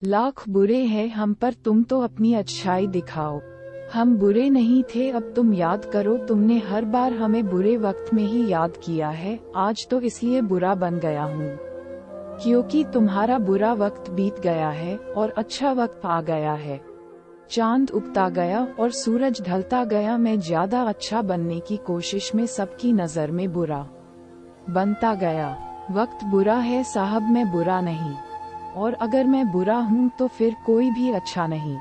लाख बुरे हैं हम पर तुम तो अपनी अच्छाई दिखाओ। हम बुरे नहीं थे अब तुम याद करो, तुमने हर बार हमें बुरे वक्त में ही याद किया है। आज तो इसलिए बुरा बन गया हूँ क्योंकि तुम्हारा बुरा वक्त बीत गया है और अच्छा वक्त आ गया है। चांद उगता गया और सूरज ढलता गया, मैं ज्यादा अच्छा बनने की कोशिश में सबकी नजर में बुरा बनता गया। वक्त बुरा है साहब, मैं बुरा नहीं, और अगर मैं बुरा हूँ तो फिर कोई भी अच्छा नहीं।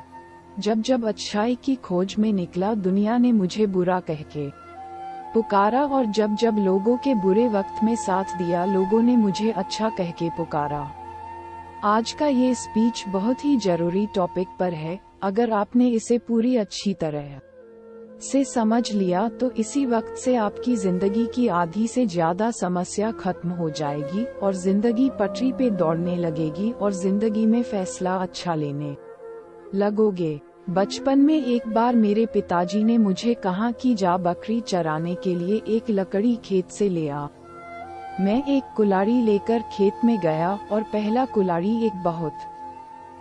जब जब अच्छाई की खोज में निकला दुनिया ने मुझे बुरा कह के पुकारा, और जब जब लोगों के बुरे वक्त में साथ दिया लोगों ने मुझे अच्छा कह के पुकारा। आज का ये स्पीच बहुत ही जरूरी टॉपिक पर है। अगर आपने इसे पूरी अच्छी तरह से समझ लिया तो इसी वक्त से आपकी जिंदगी की आधी से ज्यादा समस्या खत्म हो जाएगी और जिंदगी पटरी पे दौड़ने लगेगी और जिंदगी में फैसला अच्छा लेने लगोगे। बचपन में एक बार मेरे पिताजी ने मुझे कहा कि जा बकरी चराने के लिए एक लकड़ी खेत से ले आ। मैं एक कुल्हाड़ी लेकर खेत में गया और पहला कुल्हाड़ी एक बहुत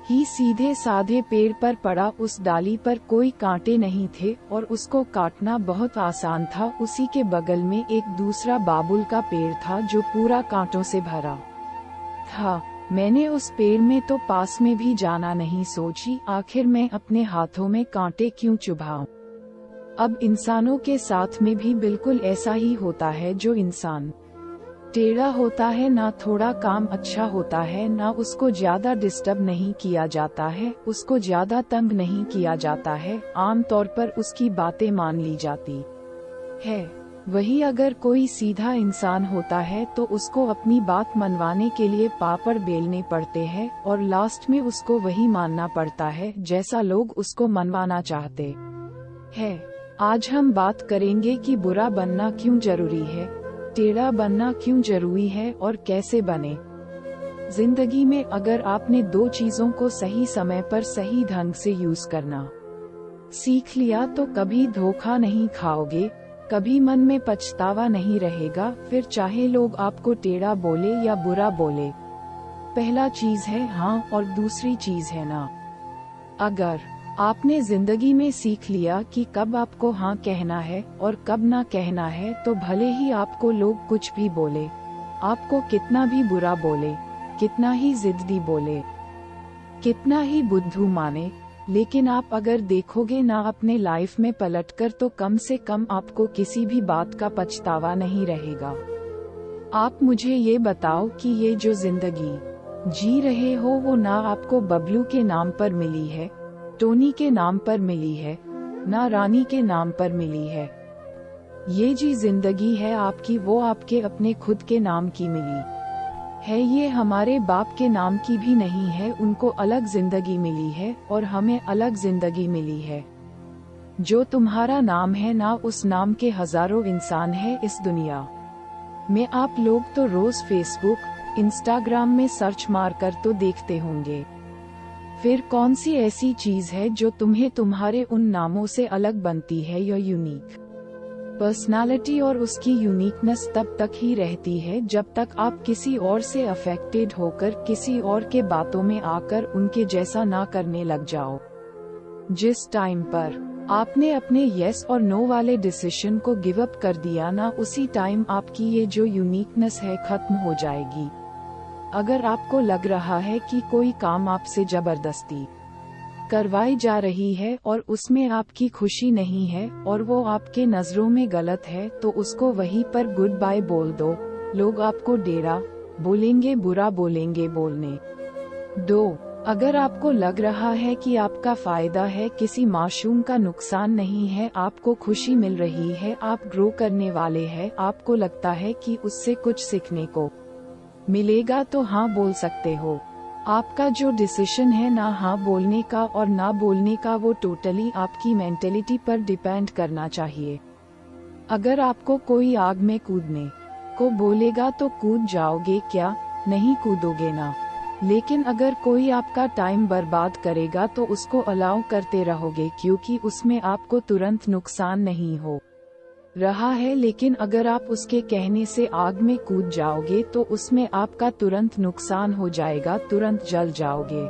ही सीधे साधे पेड़ पर पड़ा। उस डाली पर कोई कांटे नहीं थे और उसको काटना बहुत आसान था। उसी के बगल में एक दूसरा बाबुल का पेड़ था जो पूरा कांटों से भरा था। मैंने उस पेड़ में तो पास में भी जाना नहीं सोची, आखिर मैं अपने हाथों में कांटे क्यों चुभाऊं। अब इंसानों के साथ में भी बिल्कुल ऐसा ही होता है। जो इंसान टेढ़ा होता है ना थोड़ा काम अच्छा होता है, ना उसको ज्यादा डिस्टर्ब नहीं किया जाता है, उसको ज्यादा तंग नहीं किया जाता है, आमतौर पर उसकी बातें मान ली जाती है। वही अगर कोई सीधा इंसान होता है तो उसको अपनी बात मनवाने के लिए पापड़ बेलने पड़ते हैं और लास्ट में उसको वही मानना पड़ता है जैसा लोग उसको मनवाना चाहते हैं। आज हम बात करेंगे कि बुरा बनना क्यों जरूरी है, टेढ़ा बनना क्यों जरूरी है और कैसे बने। जिंदगी में अगर आपने दो चीजों को सही समय पर सही ढंग से यूज करना सीख लिया तो कभी धोखा नहीं खाओगे, कभी मन में पछतावा नहीं रहेगा, फिर चाहे लोग आपको टेढ़ा बोले या बुरा बोले। पहला चीज है हाँ और दूसरी चीज है ना। अगर आपने जिंदगी में सीख लिया कि कब आपको हाँ कहना है और कब ना कहना है तो भले ही आपको लोग कुछ भी बोले, आपको कितना भी बुरा बोले, कितना ही जिद्दी बोले, कितना ही बुद्धू माने, लेकिन आप अगर देखोगे ना अपने लाइफ में पलटकर तो कम से कम आपको किसी भी बात का पछतावा नहीं रहेगा। आप मुझे ये बताओ कि ये जो जिंदगी जी रहे हो वो ना आपको बबलू के नाम पर मिली है, टोनी के नाम पर मिली है, ना रानी के नाम पर मिली है। ये जी जिंदगी है आपकी वो आपके अपने खुद के नाम की मिली है। ये हमारे बाप के नाम की भी नहीं है, उनको अलग जिंदगी मिली है और हमें अलग जिंदगी मिली है। जो तुम्हारा नाम है ना उस नाम के हजारों इंसान हैं इस दुनिया में। आप लोग तो रोज फेसबुक, इंस्टाग्राम में सर्च मार कर तो देखते होंगे। फिर कौन सी ऐसी चीज है जो तुम्हें तुम्हारे उन नामों से अलग बनती है। या यूनिक पर्सनालिटी और उसकी यूनिकनेस तब तक ही रहती है जब तक आप किसी और से अफेक्टेड होकर किसी और के बातों में आकर उनके जैसा ना करने लग जाओ। जिस टाइम पर आपने अपने यस और नो वाले डिसीजन को गिव अप कर दिया ना उसी टाइम आपकी ये जो यूनिकनेस है खत्म हो जाएगी। अगर आपको लग रहा है कि कोई काम आपसे जबरदस्ती करवाई जा रही है और उसमें आपकी खुशी नहीं है और वो आपके नजरों में गलत है तो उसको वहीं पर गुड बाय बोल दो। लोग आपको डेरा बोलेंगे, बुरा बोलेंगे, बोलने दो। अगर आपको लग रहा है कि आपका फायदा है, किसी मासूम का नुकसान नहीं है, आपको खुशी मिल रही है, आप ग्रो करने वाले हैं, आपको लगता है कि उससे कुछ सीखने को मिलेगा तो हाँ बोल सकते हो। आपका जो डिसीजन है ना हाँ बोलने का और ना बोलने का वो टोटली आपकी मेंटेलिटी पर डिपेंड करना चाहिए। अगर आपको कोई आग में कूदने को बोलेगा तो कूद जाओगे क्या? नहीं कूदोगे ना। लेकिन अगर कोई आपका टाइम बर्बाद करेगा तो उसको अलाउ करते रहोगे क्योंकि उसमें आपको तुरंत नुकसान नहीं हो रहा है। लेकिन अगर आप उसके कहने से आग में कूद जाओगे तो उसमें आपका तुरंत नुकसान हो जाएगा, तुरंत जल जाओगे।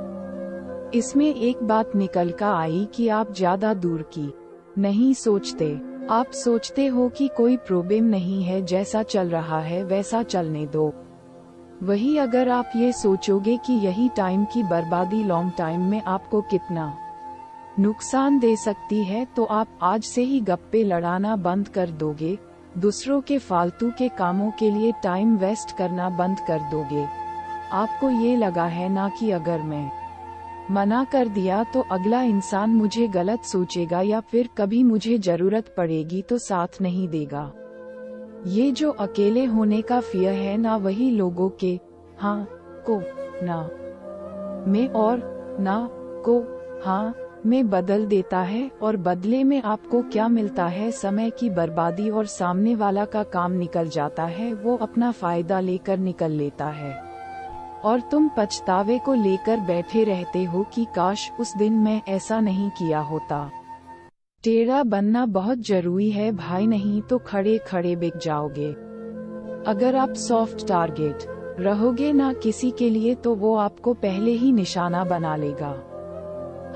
इसमें एक बात निकल कर आई कि आप ज्यादा दूर की नहीं सोचते। आप सोचते हो कि कोई प्रॉब्लम नहीं है, जैसा चल रहा है वैसा चलने दो। वही अगर आप ये सोचोगे कि यही टाइम की बर्बादी लॉन्ग टाइम में आपको कितना नुकसान दे सकती है, तो आप आज से ही गप्पे लड़ाना बंद कर दोगे, दूसरों के फालतू के कामों के लिए टाइम वेस्ट करना बंद कर दोगे। आपको ये लगा है ना कि अगर मैं मना कर दिया तो अगला इंसान मुझे गलत सोचेगा या फिर कभी मुझे जरूरत पड़ेगी तो साथ नहीं देगा। ये जो अकेले होने का फियर है ना, वही लोगों के हाँ को ना में और ना को हाँ में बदल देता है। और बदले में आपको क्या मिलता है? समय की बर्बादी, और सामने वाला का काम निकल जाता है, वो अपना फायदा लेकर निकल लेता है और तुम पछतावे को लेकर बैठे रहते हो कि काश उस दिन मैं ऐसा नहीं किया होता। टेढ़ा बनना बहुत जरूरी है भाई, नहीं तो खड़े खड़े बिक जाओगे। अगर आप सॉफ्ट टारगेट रहोगे ना किसी के लिए, तो वो आपको पहले ही निशाना बना लेगा।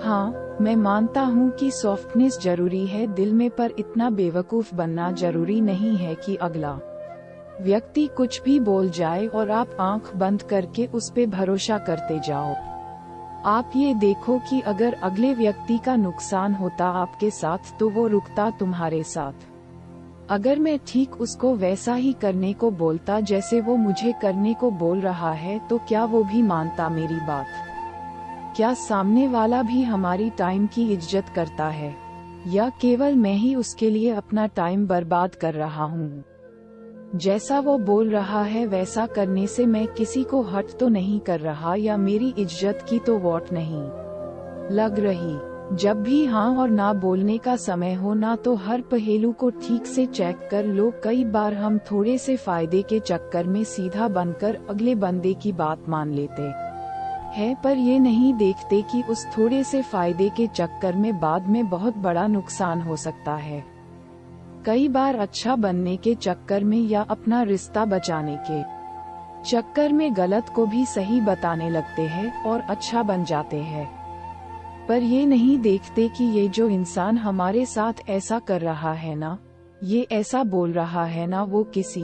हाँ, मैं मानता हूँ कि सॉफ्टनेस जरूरी है दिल में, पर इतना बेवकूफ बनना जरूरी नहीं है कि अगला व्यक्ति कुछ भी बोल जाए और आप आंख बंद करके उस पे भरोसा करते जाओ। आप ये देखो कि अगर अगले व्यक्ति का नुकसान होता आपके साथ तो वो रुकता तुम्हारे साथ। अगर मैं ठीक उसको वैसा ही करने को बोलता जैसे वो मुझे करने को बोल रहा है, तो क्या वो भी मानता मेरी बात? क्या सामने वाला भी हमारी टाइम की इज्जत करता है, या केवल मैं ही उसके लिए अपना टाइम बर्बाद कर रहा हूँ? जैसा वो बोल रहा है वैसा करने से मैं किसी को हर्ट तो नहीं कर रहा, या मेरी इज्जत की तो वोट नहीं लग रही। जब भी हाँ और ना बोलने का समय हो ना, तो हर पहेलू को ठीक से चेक कर लो। कई बार हम थोड़े से फायदे के चक्कर में सीधा बनकर अगले बंदे की बात मान लेते हैं, पर ये नहीं देखते कि उस थोड़े से फायदे के चक्कर में बाद में बहुत बड़ा नुकसान हो सकता है। कई बार अच्छा बनने के चक्कर में या अपना रिश्ता बचाने के चक्कर में गलत को भी सही बताने लगते हैं और अच्छा बन जाते हैं, पर ये नहीं देखते कि ये जो इंसान हमारे साथ ऐसा कर रहा है ना, ये ऐसा बोल रहा है ना, वो किसी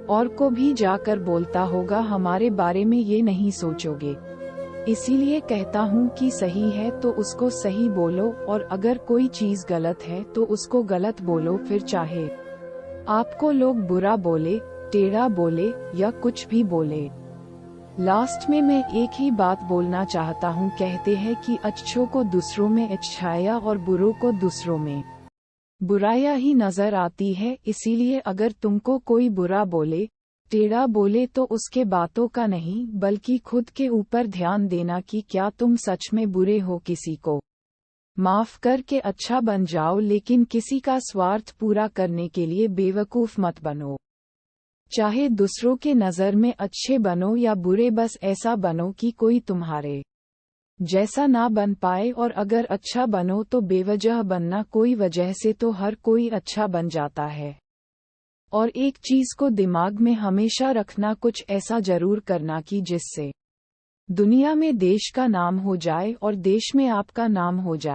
और को भी जाकर बोलता होगा हमारे बारे में। ये नहीं सोचोगे। इसीलिए कहता हूँ कि सही है तो उसको सही बोलो, और अगर कोई चीज गलत है तो उसको गलत बोलो, फिर चाहे आपको लोग बुरा बोले, टेढ़ा बोले या कुछ भी बोले। लास्ट में मैं एक ही बात बोलना चाहता हूँ। कहते हैं कि अच्छों को दूसरों में अच्छाइयाँ और बुरों को दूसरों में बुराइयां ही नजर आती है। इसीलिए अगर तुमको कोई बुरा बोले, टेढ़ा बोले, तो उसके बातों का नहीं बल्कि खुद के ऊपर ध्यान देना कि क्या तुम सच में बुरे हो। किसी को माफ करके अच्छा बन जाओ, लेकिन किसी का स्वार्थ पूरा करने के लिए बेवकूफ मत बनो। चाहे दूसरों के नजर में अच्छे बनो या बुरे, बस ऐसा बनो कि कोई तुम्हारे जैसा ना बन पाए। और अगर अच्छा बनो तो बेवजह बनना, कोई वजह से तो हर कोई अच्छा बन जाता है। और एक चीज को दिमाग में हमेशा रखना, कुछ ऐसा जरूर करना कि जिससे दुनिया में देश का नाम हो जाए और देश में आपका नाम हो जाए।